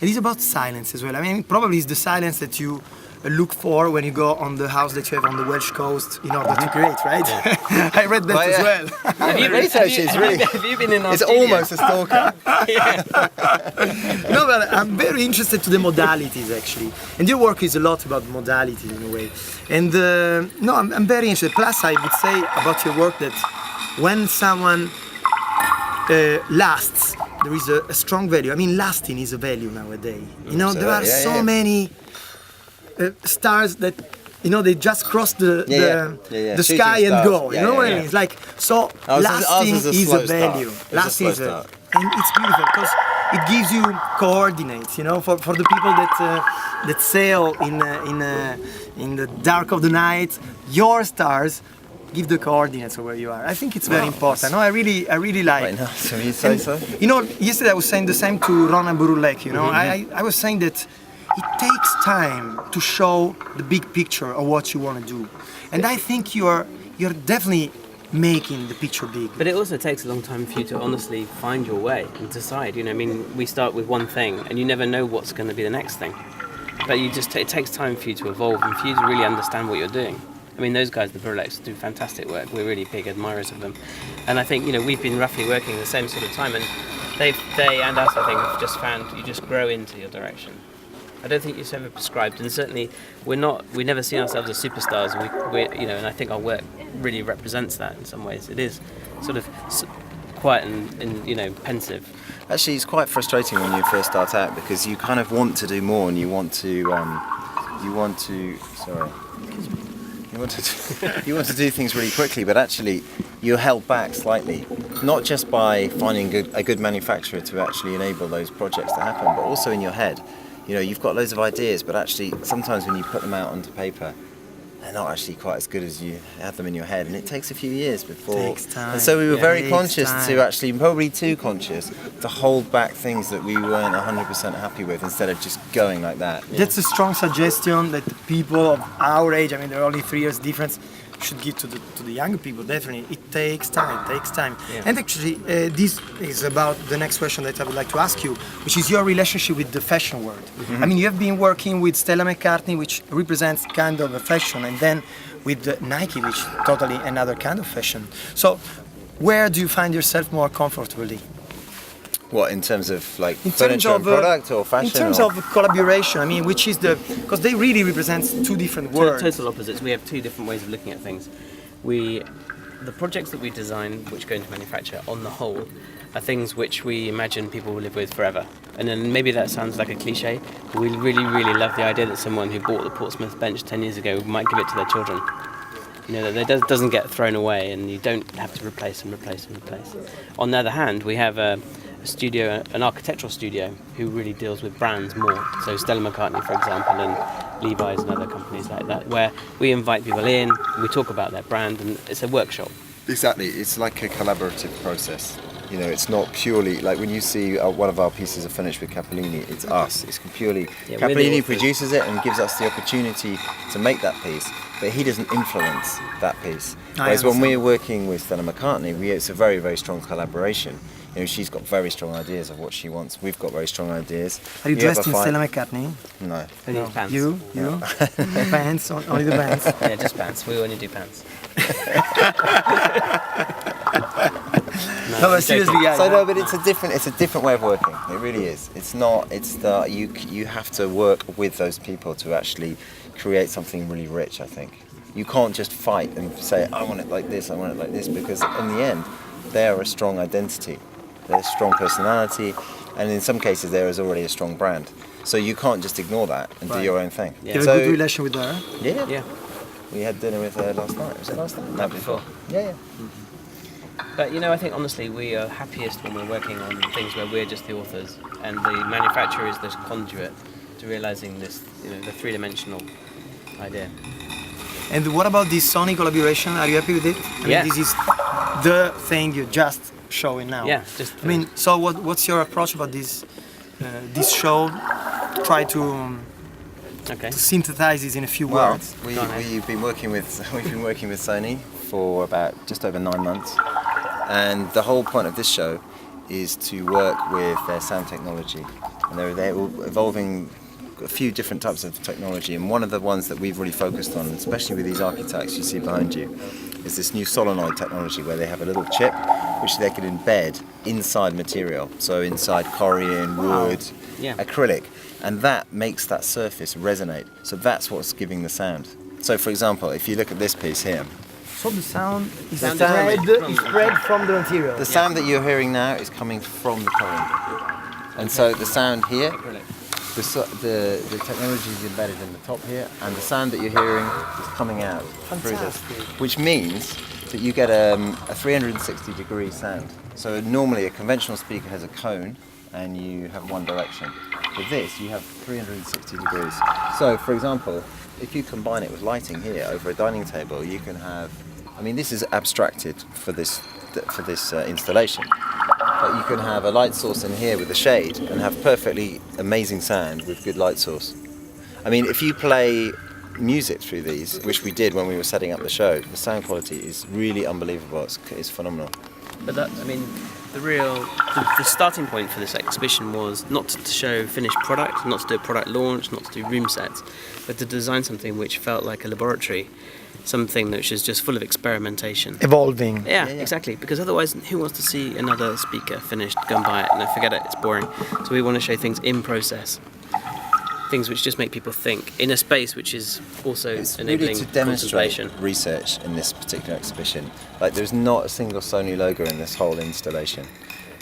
And it's about silence as well. I mean, probably it's the silence that you look for when you go on the house that you have on the Welsh coast in order to create, right? Yeah. I read that as well. Have you been in our It's studio? almost a stalker. No, but I'm very interested to the modalities actually. And your work is a lot about modalities in a way. And no, I'm very interested. Plus, I would say about your work that when someone lasts, there is a strong value. I mean, lasting is a value nowadays. You know, there are so many stars that, you know, they just cross the sky and go. You know what I mean? It's like, so lasting is a value. Lasting is a, and it's beautiful because it gives you coordinates. You know, for the people that sail in the dark of the night, your stars give the coordinates of where you are. I think it's very important. No, I really like. Right now, so you say so? You know, yesterday I was saying the same to Rona Burulek. You know, I was saying that it takes time to show the big picture of what you want to do, and I think you're definitely making the picture big. But it also takes a long time for you to honestly find your way and decide. You know, I mean, we start with one thing, and you never know what's going to be the next thing. But you just it takes time for you to evolve and for you to really understand what you're doing. I mean, those guys, the Burleks, do fantastic work. We're really big admirers of them, and I think, you know, we've been roughly working the same sort of time, and they and us, I think, have just found you just grow into your direction. I don't think it's ever prescribed, and certainly we never see ourselves as superstars. We you know, and I think our work really represents that in some ways. It is sort of quiet and you know, pensive. Actually, it's quite frustrating when you first start out because you kind of want to do more and you want to do things really quickly, but actually you're held back slightly, not just by finding a good manufacturer to actually enable those projects to happen, but also in your head. You know, you've got loads of ideas, but actually sometimes when you put them out onto paper, they're not actually quite as good as you have them in your head, and it takes a few years before. It takes time. And so we were very conscious to actually, probably too conscious, to hold back things that we weren't 100% happy with instead of just going like that. That's a strong suggestion that the people of our age, I mean, there are only 3 years difference, should give to the younger people. Definitely, it takes time. Yeah. And actually, this is about the next question that I would like to ask you, which is your relationship with the fashion world. I mean, you have been working with Stella McCartney, which represents kind of a fashion, and then with Nike, which totally another kind of fashion. So, where do you find yourself more comfortably? What, in terms of like furniture and product or fashion? In terms of collaboration, I mean, which is because they really represent two different worlds. Total opposites. We have two different ways of looking at things. The projects that we design, which go into manufacture, on the whole, are things which we imagine people will live with forever. And then maybe that sounds like a cliche, but we really, really love the idea that someone who bought the Portsmouth bench 10 years ago might give it to their children. You know, that it doesn't get thrown away and you don't have to replace. On the other hand, we have a studio, an architectural studio, who really deals with brands more. So Stella McCartney, for example, and Levi's and other companies like that, where we invite people in, we talk about their brand, and it's a workshop. Exactly, it's like a collaborative process. You know, it's not purely like when you see one of our pieces of furniture with Cappellini, it's us. It's purely Cappellini produces it and gives us the opportunity to make that piece, but he doesn't influence that piece. Whereas when we're working with Stella McCartney, it's a very, very strong collaboration. You know, she's got very strong ideas of what she wants. We've got very strong ideas. Are you dressed in Stella McCartney? No. No. Pants. You? No. Pants? Only the pants? Yeah, just pants. We only do pants. No, but seriously, yeah. So no, but it's a different way of working. It really is. It's not. It's the you have to work with those people to actually create something really rich. I think you can't just fight and say I want it like this, I want it like this, because in the end, they are a strong identity. They're a strong personality, and in some cases there is already a strong brand. So you can't just ignore that and do your own thing. You have a good relation with her? Yeah. Yeah. We had dinner with her last night. Was it last night? No, before. Yeah. But you know, I think honestly we are happiest when we're working on things where we're just the authors and the manufacturer is the conduit to realising this, you know, the three-dimensional idea. And what about this Sony collaboration? Are you happy with it? I mean, this is the thing you're just showing now. Yeah, I mean, so what's your approach about this show? Try to synthesize this in a few words. We've been working with Sony for about just over 9 months, and the whole point of this show is to work with their sound technology and they're all evolving a few different types of technology. And one of the ones that we've really focused on, especially with these architects you see behind you, is this new solenoid technology where they have a little chip which they can embed inside material, so inside Corian, wood, acrylic, and that makes that surface resonate. So that's what's giving the sound. So for example, if you look at this piece here, so the sound is Sound spread from the material. the sound that you're hearing now is coming from the Corian. And so the sound here, the technology is embedded in the top here, and the sound that you're hearing is coming out through this, which means that you get a 360-degree sound. So normally a conventional speaker has a cone and you have one direction. With this, you have 360 degrees. So, for example, if you combine it with lighting here over a dining table, you can have, I mean, this is abstracted for this installation, but you can have a light source in here with a shade and have perfectly amazing sound with good light source. I mean, if you play music through these, which we did when we were setting up the show, the sound quality is really unbelievable. It's phenomenal. But that, I mean, the starting point for this exhibition was not to show finished product, not to do a product launch, not to do room sets, but to design something which felt like a laboratory, something which is just full of experimentation. Evolving. Yeah, exactly. Because otherwise, who wants to see another speaker finished, go and buy it, no, forget it, it's boring. So we want to show things in process. Things which just make people think in a space which is also enabling really to demonstrate contemplation. Research in this particular exhibition. Like, there's not a single Sony logo in this whole installation,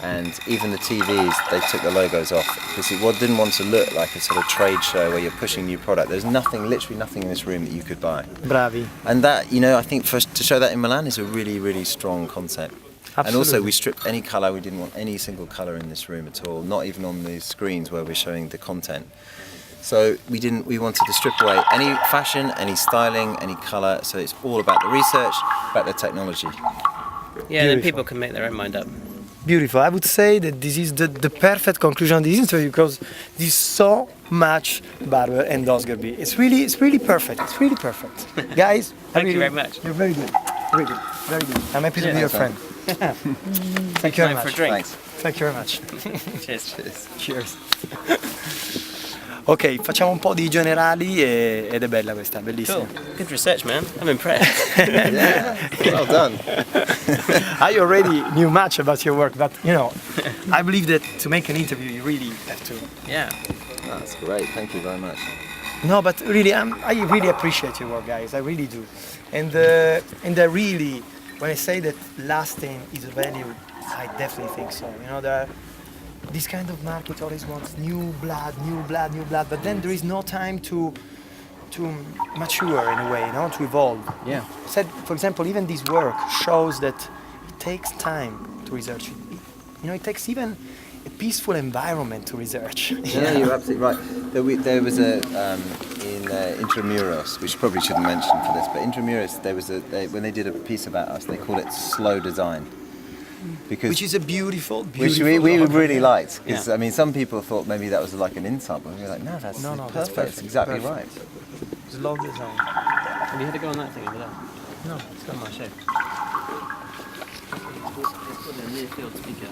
and even the TVs, they took the logos off because it didn't want to look like a sort of trade show where you're pushing new product. There's nothing, literally nothing in this room that you could buy. Bravi. And that, you know, I think to show that in Milan is a really, really strong concept. Absolutely. And also we stripped any colour. We didn't want any single colour in this room at all, not even on the screens where we're showing the content. So we wanted to strip away any fashion, any styling, any colour, so it's all about the research, about the technology. Yeah, then people can make their own mind up. Beautiful. I would say that this is the perfect conclusion of this interview because this is so much Barber and Osgerby. It's really perfect. It's really perfect. Guys, Thank you very much. You're very good. Very good. Very good. I'm happy to be your friend. Thank you very much. For a drink. Thanks. Thank you very much. Cheers. Cheers. Ok, facciamo un po' di generali ed è bella questa, bellissima. Cool. Good research, man. I'm impressed. Yeah, well done. I already knew much about your work, but you know, I believe that to make an interview you really have to. Yeah. That's great, thank you very much. No, but really, I really appreciate your work, guys. I really do, and I really, when I say that lasting is a value, I definitely think so. You know, this kind of market always wants new blood, but then there is no time to mature in a way, you know, to evolve. Yeah. Said, for example, even this work shows that it takes time to research. You know, it takes even a peaceful environment to research. Yeah, you're absolutely right. There was in Intramuros, which probably shouldn't mention for this, but Intramuros, when they did a piece about us, they called it slow design. Which is a beautiful which we really liked, because I mean, some people thought maybe that was like an insult, but we were like, no, that's perfect. That's perfect. It's exactly Perfect. right. It's long design. Have you had a go on that thing over there? No. It's got my shape. It's got a near field speaker.